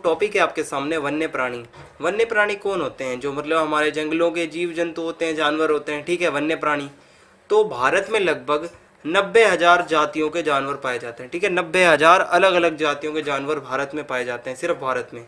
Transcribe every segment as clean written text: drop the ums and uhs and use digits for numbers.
Topic है आपके सामने वन्य प्राणी। वन्य प्राणी कौन होते हैं? जो मतलब हमारे जंगलों के जीव जंतु होते हैं, जानवर होते हैं, ठीक है, वन्य प्राणी। तो भारत में लगभग 90,000 जातियों के जानवर पाए जाते हैं, ठीक है, 90,000 अलग अलग जातियों के जानवर भारत में पाए जाते हैं, सिर्फ भारत में।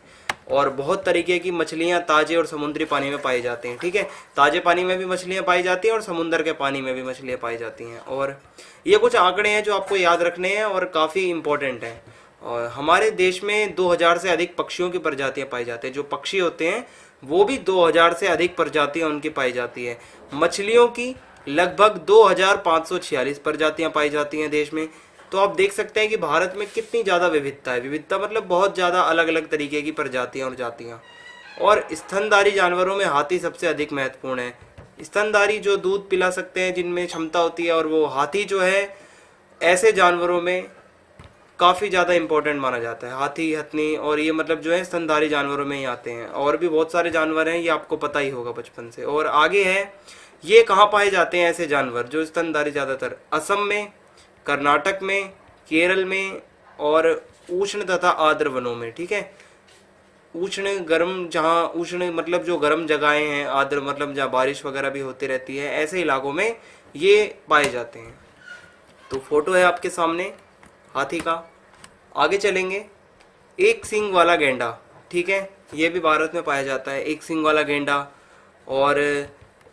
और बहुत तरीके की मछलियाँ ताजे और समुद्री पानी में पाई जाती हैं, ठीक है, ताजे पानी में भी मछलियाँ पाई जाती हैं और समुद्र के पानी में भी मछलियाँ पाई जाती हैं। और ये कुछ आंकड़े हैं जो आपको याद रखने हैं और काफ़ी इम्पोर्टेंट हैं। और हमारे देश में 2000 से अधिक पक्षियों की प्रजातियां पाई जाती हैं। जो पक्षी होते हैं वो भी 2000 से अधिक प्रजातियां उनकी पाई जाती है। मछलियों की लगभग 2546 प्रजातियां पाई जाती हैं देश में। तो आप देख सकते हैं कि भारत में कितनी ज़्यादा विविधता है। विविधता मतलब बहुत ज़्यादा अलग अलग तरीके की प्रजातियाँ और जातियाँ। और स्तनधारी जानवरों में हाथी सबसे अधिक महत्वपूर्ण है। स्तनधारी जो दूध पिला सकते हैं, जिनमें क्षमता होती है, और वो हाथी जो है ऐसे जानवरों में काफ़ी ज़्यादा इंपॉर्टेंट माना जाता है। हाथी, हथनी और ये मतलब जो है स्तनधारी जानवरों में ही आते हैं। और भी बहुत सारे जानवर हैं, ये आपको पता ही होगा बचपन से। और आगे है, ये कहाँ पाए जाते हैं ऐसे जानवर जो स्तनधारी? ज़्यादातर असम में, कर्नाटक में, केरल में और उष्ण तथा आर्द्र वनों में, ठीक है। उष्ण गर्म, जहाँ उष्ण मतलब जो गर्म जगहें हैं, आर्द्र मतलब जहाँ बारिश वगैरह भी होती रहती है, ऐसे इलाकों में ये पाए जाते हैं। तो फोटो है आपके सामने हाथी का। आगे चलेंगे, एक सींग वाला गेंडा, ठीक है, ये भी भारत में पाया जाता है, एक सींग वाला गेंडा। और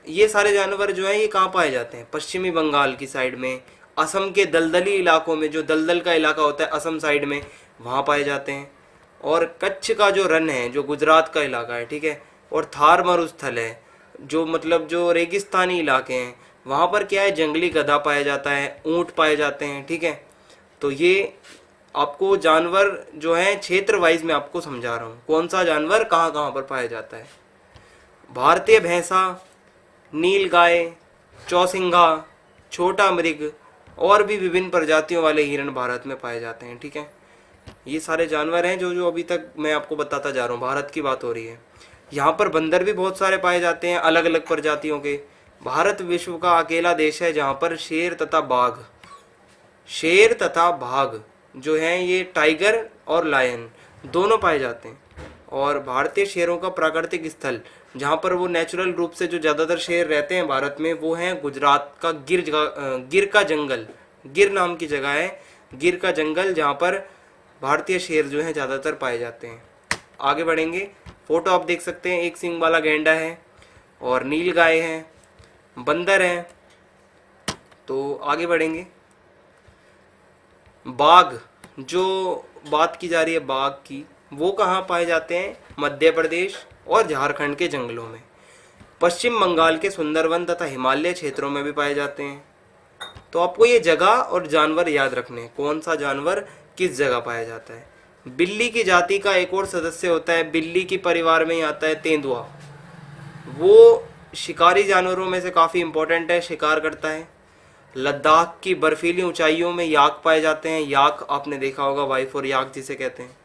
ये सारे जानवर जो हैं ये कहाँ पाए जाते हैं? पश्चिमी बंगाल की साइड में, असम के दलदली इलाकों में, जो दलदल का इलाका होता है असम साइड में, वहाँ पाए जाते हैं। और कच्छ का जो रण है, जो गुजरात का इलाका है, ठीक है, और थार मरुस्थल है, जो मतलब जो रेगिस्तानी इलाके हैं, वहाँ पर क्या है, जंगली गधा पाया जाता है, ऊँट पाए जाते हैं, ठीक है। तो ये आपको जानवर जो है क्षेत्र वाइज में आपको समझा रहा हूँ, कौन सा जानवर कहाँ कहाँ पर पाया जाता है। भारतीय भैंसा, नील गाय, चौसिंघा, छोटा मृग और भी विभिन्न प्रजातियों वाले हिरण भारत में पाए जाते हैं, ठीक है। ये सारे जानवर हैं जो जो अभी तक मैं आपको बताता जा रहा हूँ, भारत की बात हो रही है। यहाँ पर बंदर भी बहुत सारे पाए जाते हैं, अलग अलग प्रजातियों के। भारत विश्व का अकेला देश है जहाँ पर शेर तथा बाघ जो हैं, ये टाइगर और लायन दोनों पाए जाते हैं। और भारतीय शेरों का प्राकृतिक स्थल, जहाँ पर वो नेचुरल रूप से जो ज़्यादातर शेर रहते हैं भारत में, वो हैं गुजरात का गिर का जंगल। गिर नाम की जगह है, गिर का जंगल, जहाँ पर भारतीय शेर जो हैं ज़्यादातर पाए जाते हैं। आगे बढ़ेंगे, फोटो आप देख सकते हैं, एक सींग वाला गेंडा है और नील गाय है, बंदर है। तो आगे बढ़ेंगे, बाघ, जो बात की जा रही है बाघ की, वो कहाँ पाए जाते हैं? मध्य प्रदेश और झारखंड के जंगलों में, पश्चिम बंगाल के सुंदरवन तथा हिमालय क्षेत्रों में भी पाए जाते हैं। तो आपको ये जगह और जानवर याद रखने हैं, कौन सा जानवर किस जगह पाया जाता है। बिल्ली की जाति का एक और सदस्य होता है, बिल्ली की परिवार में ही आता है तेंदुआ। वो शिकारी जानवरों में से काफ़ी इंपॉर्टेंट है, शिकार करता है। लद्दाख की बर्फीली ऊंचाइयों में याक पाए जाते हैं, याक आपने देखा होगा, वाइफ और याक जिसे कहते हैं।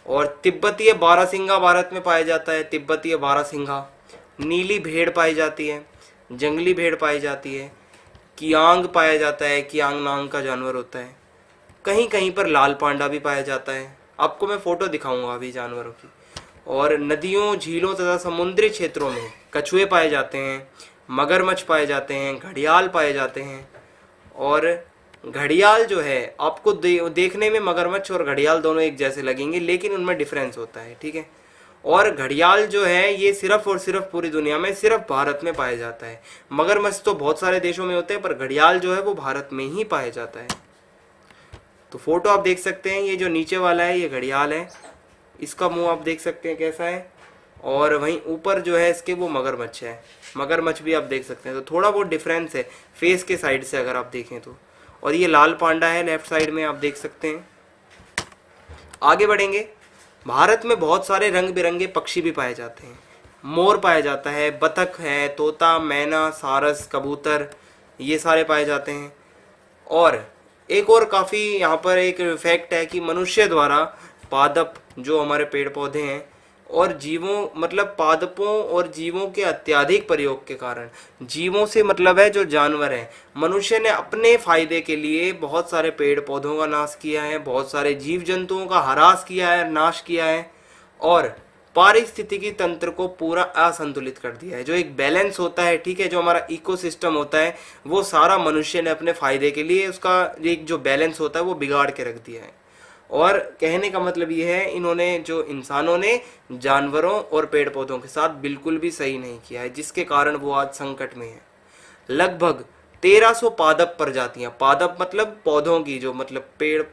और तिब्बतीय बारहसिंगा भारत में पाया जाता है, तिब्बतीय बारहसिंगा। नीली भेड़ पाई जाती है, जंगली भेड़ पाई जाती है, कियांग पाया जाता है, कियांग नांग का जानवर होता है। कहीं कहीं पर लाल पांडा भी पाया जाता है, आपको मैं फोटो दिखाऊंगा अभी जानवरों की। और नदियों, झीलों तथा समुद्री क्षेत्रों में कछुए पाए जाते हैं, मगरमच्छ पाए जाते हैं, घड़ियाल पाए जाते हैं। और घड़ियाल जो है आपको देखने में मगरमच्छ और घड़ियाल दोनों एक जैसे लगेंगे, लेकिन उनमें डिफरेंस होता है, ठीक है। और घड़ियाल जो है ये सिर्फ और सिर्फ पूरी दुनिया में सिर्फ भारत में पाया जाता है। मगरमच्छ तो बहुत सारे देशों में होते हैं, पर घड़ियाल जो है वो भारत में ही पाया जाता है। तो फोटो आप देख सकते हैं, ये जो नीचे वाला है ये घड़ियाल है, इसका मुंह आप देख सकते हैं कैसा है। और वहीं ऊपर जो है इसके वो मगरमच्छ है, मगरमच्छ भी आप देख सकते हैं। तो थोड़ा बहुत डिफरेंस है फेस के साइड से अगर आप देखें तो। और ये लाल पांडा है लेफ्ट साइड में, आप देख सकते हैं। आगे बढ़ेंगे, भारत में बहुत सारे रंग बिरंगे पक्षी भी पाए जाते हैं। मोर पाया जाता है, बतख है, तोता, मैना, सारस, कबूतर, ये सारे पाए जाते हैं। और एक और काफ़ी यहाँ पर एक फैक्ट है कि मनुष्य द्वारा पादप, जो हमारे पेड़ पौधे हैं, और जीवों मतलब पादपों और जीवों के अत्यधिक प्रयोग के कारण, जीवों से मतलब है जो जानवर हैं, मनुष्य ने अपने फायदे के लिए बहुत सारे पेड़ पौधों का नाश किया है, बहुत सारे जीव जंतुओं का ह्रास किया है, नाश किया है। और पारिस्थितिकी तंत्र को पूरा असंतुलित कर दिया है। जो एक बैलेंस होता है, ठीक है, जो हमारा इकोसिस्टम होता है, वो सारा मनुष्य ने अपने फायदे के लिए उसका एक जो बैलेंस होता है वो बिगाड़ के रख दिया है। और कहने का मतलब ये है, इन्होंने जो इंसानों ने जानवरों और पेड़ पौधों के साथ बिल्कुल भी सही नहीं किया है, जिसके कारण वो आज संकट में है। लगभग 1300 पादप प्रजातियां, पादप मतलब पौधों की, जो मतलब पेड़,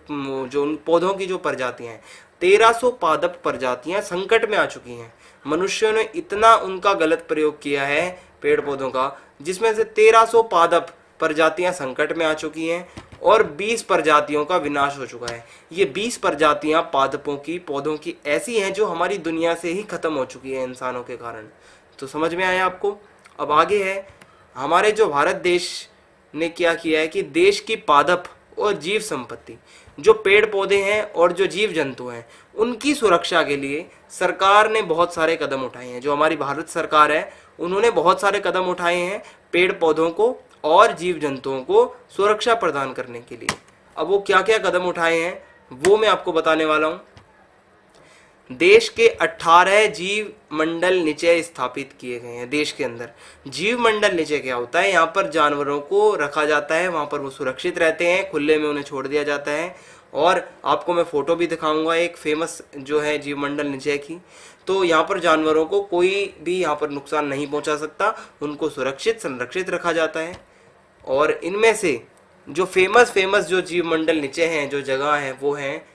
जो उन पौधों की जो प्रजातियां हैं, 1300 पादप प्रजातियां संकट में आ चुकी हैं। मनुष्यों ने इतना उनका गलत प्रयोग किया है पेड़ पौधों का, जिसमें से 1300 पादप प्रजातियां संकट में आ चुकी हैं और 20 प्रजातियों का विनाश हो चुका है। ये 20 प्रजातियां पादपों की, पौधों की ऐसी हैं जो हमारी दुनिया से ही खत्म हो चुकी है इंसानों के कारण। तो समझ में आया आपको? अब आगे है, हमारे जो भारत देश ने क्या किया है कि देश की पादप और जीव संपत्ति, जो पेड़ पौधे हैं और जो जीव जंतु हैं, उनकी सुरक्षा के लिए सरकार ने बहुत सारे कदम उठाए हैं। जो हमारी भारत सरकार है, उन्होंने बहुत सारे कदम उठाए हैं पेड़ पौधों को और जीव जंतुओं को सुरक्षा प्रदान करने के लिए। अब वो क्या क्या कदम उठाए हैं वो मैं आपको बताने वाला हूं। देश के 18 जीव मंडल निचय स्थापित किए गए हैं। देश के अंदर जीव मंडल निचय क्या होता है? यहाँ पर जानवरों को रखा जाता है, वहाँ पर वो सुरक्षित रहते हैं, खुले में उन्हें छोड़ दिया जाता है। और आपको मैं फोटो भी दिखाऊंगा एक फेमस जो है जीव मंडल निचय की। तो यहाँ पर जानवरों को कोई भी यहाँ पर नुकसान नहीं पहुँचा सकता, उनको सुरक्षित संरक्षित रखा जाता है। और इनमें से जो फेमस जो जीव मंडल निचय हैं, जो जगह हैं, वो हैं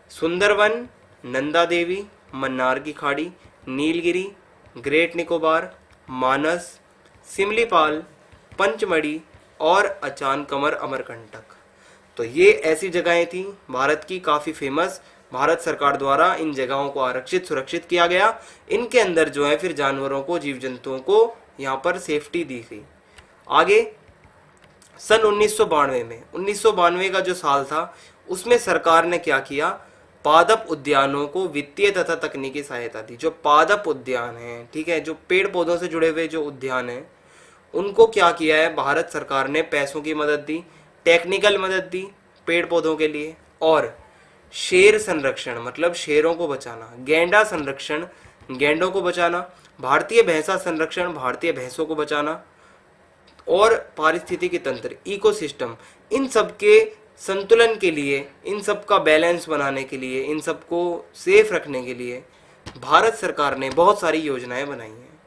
सुंदरवन, नंदा देवी, मन्नार की खाड़ी, नीलगिरी, ग्रेट निकोबार, मानस, सिमलीपाल, पंचमढ़ी और अचान कमर अमरकंटक। तो ये ऐसी जगहें थी भारत की काफ़ी फेमस। भारत सरकार द्वारा इन जगहों को आरक्षित सुरक्षित किया गया। इनके अंदर जो है फिर जानवरों को, जीव जंतुओं को यहाँ पर सेफ्टी दी गई। आगे सन 1992 में, 1992 का जो साल था, उसमें सरकार ने क्या किया? पादप उद्यानों को वित्तीय तथा तकनीकी सहायता दी। जो पादप उद्यान हैं, ठीक है, जो पेड़ पौधों से जुड़े हुए जो उद्यान हैं, उनको क्या किया है भारत सरकार ने? पैसों की मदद दी, टेक्निकल मदद दी पेड़ पौधों के लिए। और शेर संरक्षण मतलब शेरों को बचाना, गैंडा संरक्षण, गैंडों को बचाना, भारतीय भैंसा संरक्षण, भारतीय भैंसों को बचाना, और पारिस्थितिकी तंत्र, इकोसिस्टम, इन सब के संतुलन के लिए, इन सब का बैलेंस बनाने के लिए, इन सब को सेफ रखने के लिए भारत सरकार ने बहुत सारी योजनाएं बनाई हैं।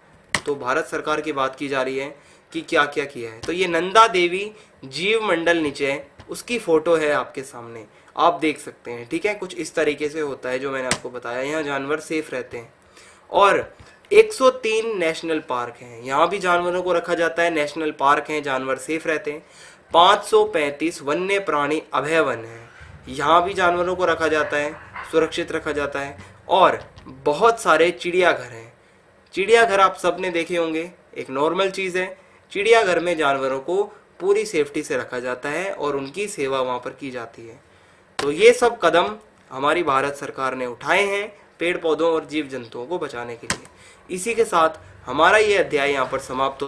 तो भारत सरकार की बात की जा रही है कि क्या क्या किया है। तो ये नंदा देवी जीव मंडल निचय, उसकी फोटो है आपके सामने, आप देख सकते हैं, ठीक है। कुछ इस तरीके से होता है जो मैंने आपको बताया। यहाँ जानवर सेफ रहते हैं। और 103 नेशनल पार्क हैं, यहाँ भी जानवरों को रखा जाता है। नेशनल पार्क हैं, जानवर सेफ रहते हैं। 535 वन्य प्राणी अभय वन है, यहाँ भी जानवरों को रखा जाता है, सुरक्षित रखा जाता है। और बहुत सारे चिड़ियाघर हैं। चिड़ियाघर आप सबने देखे होंगे, एक नॉर्मल चीज़ है। चिड़ियाघर में जानवरों को पूरी सेफ्टी से रखा जाता है और उनकी सेवा वहाँ पर की जाती है। तो ये सब कदम हमारी भारत सरकार ने उठाए हैं पेड़ पौधों और जीव जंतुओं को बचाने के लिए। इसी के साथ हमारा ये अध्याय यहाँ पर समाप्त हो